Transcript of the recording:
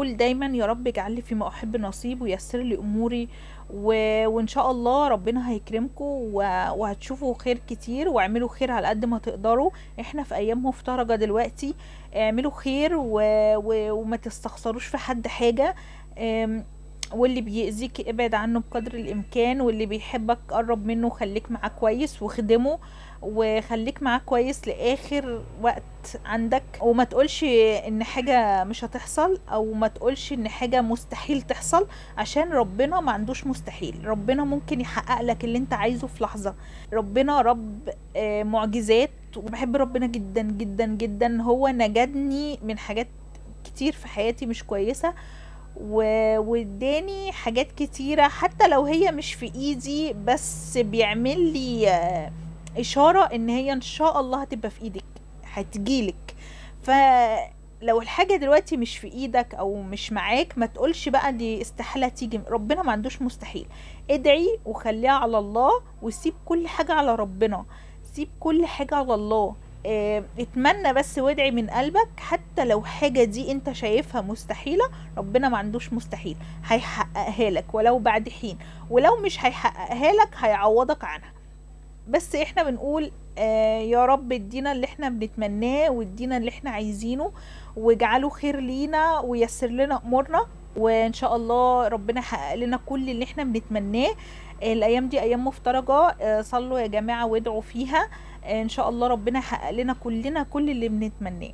بنقول دايما يا رب اجعل لي فيما احب نصيب ويسر لي اموري وان شاء الله ربنا هيكرمكم وهتشوفوا خير كتير، واعملوا خير على قد ما تقدروا. احنا في ايام مفترجة دلوقتي، اعملوا خير وما تستخسروش في حد حاجة. آم، واللي بيأذيك ابعد عنه بقدر الامكان، واللي بيحبك قرب منه، خليك معاه كويس وخدمه، وخليك معاه كويس لاخر وقت عندك. وما تقولش ان حاجة مش هتحصل، او ما تقولش ان حاجة مستحيل تحصل، عشان ربنا ما عندوش مستحيل. ربنا ممكن يحقق لك اللي انت عايزه في لحظة. ربنا رب معجزات، وبحب ربنا جدا جدا جدا. هو نجدني من حاجات كتير في حياتي مش كويسة، واداني حاجات كتيرة حتى لو هي مش في ايدي، بس بيعمل لي اشارة ان هي ان شاء الله هتبقى في ايدك، هتجيلك. فلو الحاجة دلوقتي مش في ايدك او مش معاك، ما تقولش بقى دي استحالة تيجي. ربنا ما عندوش مستحيل. ادعي وخليها على الله، وسيب كل حاجة على ربنا. سيب كل حاجة على الله. اتمنى بس وادعي من قلبك، حتى لو حاجة دي انت شايفها مستحيلة، ربنا ما عندوش مستحيل، هيحققها لك ولو بعد حين. ولو مش هيحققها لك هيعوضك عنها. بس احنا بنقول يا رب ادينا اللي احنا بنتمناه، وادينا اللي احنا عايزينه، واجعله خير لينا ويسر لنا امورنا. وان شاء الله ربنا يحقق لنا كل اللي احنا بنتمناه. الايام دي ايام مفترجة، صلوا يا جماعة وادعوا فيها. ان شاء الله ربنا يحقق لنا كلنا كل اللي بنتمناه.